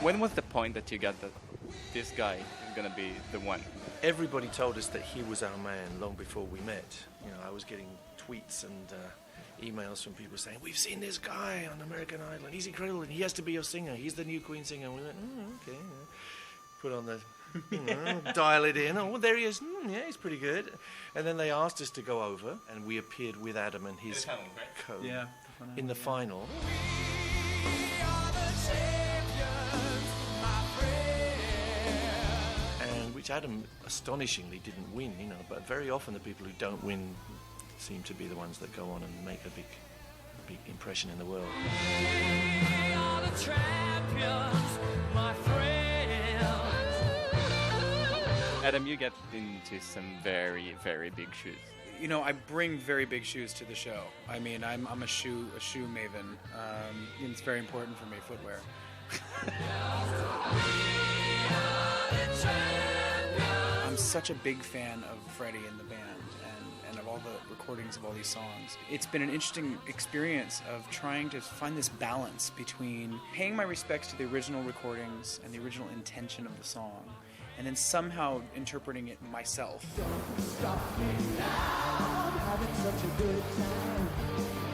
When was the point that you got that this guy is going to be the one? Everybody told us that he was our man long before we met. You know, I was getting tweets and emails from people saying, "We've seen this guy on American Idol, and he's incredible, and he has to be your singer. He's the new Queen singer." And we went, okay. Put on the, dial it in. Oh, well, there he is. Yeah, he's pretty good. And then they asked us to go over, and we appeared with Adam and his co in the final. And which Adam astonishingly didn't win, you know. But very often the people who don't win seem to be the ones that go on and make a big impression in the world. We are the champions, my friends. Adam, you get into some very, very big shoes. You know, I bring very big shoes to the show. I mean, I'm a shoe maven. It's very important for me, footwear. I'm such a big fan of Freddie and the band and of all the recordings of all these songs. It's been an interesting experience of trying to find this balance between paying my respects to the original recordings and the original intention of the song, and then somehow interpreting it myself. Don't stop me now, having such a good time,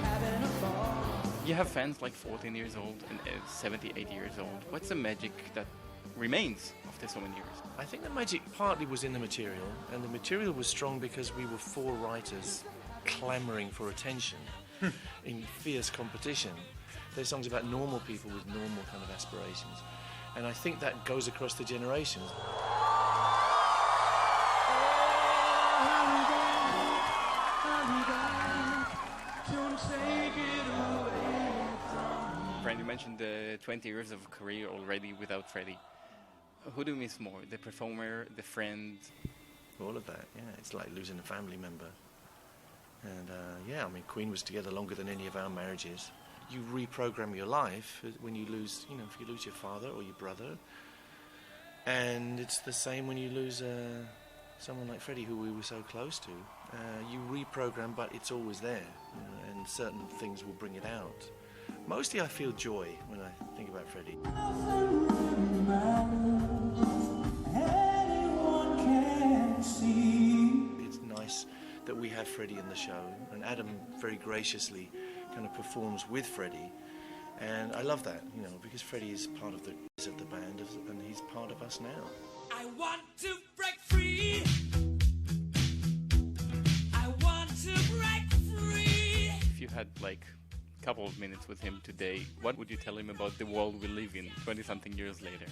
having a ball. You have fans like 14 years old and 78 years old. What's the magic that remains after so many years? I think the magic partly was in the material, and the material was strong because we were 4 writers clamouring for attention in fierce competition. They're songs about normal people with normal kind of aspirations, and I think that goes across the generations. Friend, you mentioned the 20 years of career already without Freddie. Who do you miss more, the performer, the friend? All of that, yeah. It's like losing a family member. And I mean, Queen was together longer than any of our marriages. You reprogram your life when you lose, if you lose your father or your brother. And it's the same when you lose someone like Freddie, who we were so close to. You reprogram, but it's always there, and certain things will bring it out. Mostly I feel joy when I think about Freddie. It's nice that we have Freddie in the show, and Adam very graciously kind of performs with Freddie, and I love that, because Freddie is part of the band, and he's part of us now. I want to break free. I want to break free. If you had a couple of minutes with him today, what would you tell him about the world we live in 20-something years later?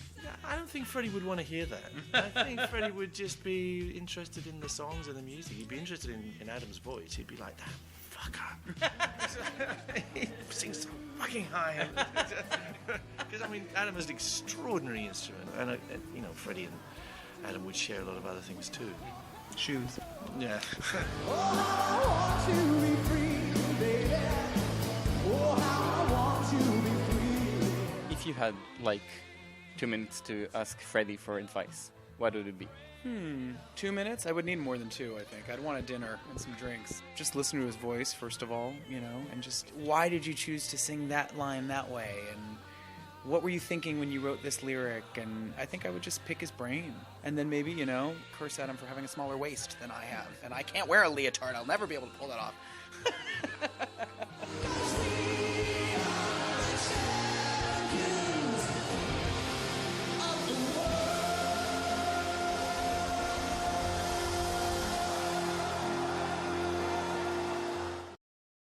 I don't think Freddie would want to hear that. I think Freddie would just be interested in the songs and the music. He'd be interested in Adam's voice. He'd be like, that fucker. He sings so fucking high. Because, Adam is an extraordinary instrument. And, Freddie and Adam would share a lot of other things too. Shoes. Yeah. Oh, I want to be free, baby. Oh, how I want to be free. If you had 2 minutes to ask Freddie for advice, what would it be? 2 minutes? I would need more than 2, I think. I'd want a dinner and some drinks. Just listen to his voice, first of all, and just, why did you choose to sing that line that way? And what were you thinking when you wrote this lyric? And I think I would just pick his brain. And then maybe, curse at him for having a smaller waist than I have. And I can't wear a leotard. I'll never be able to pull that off.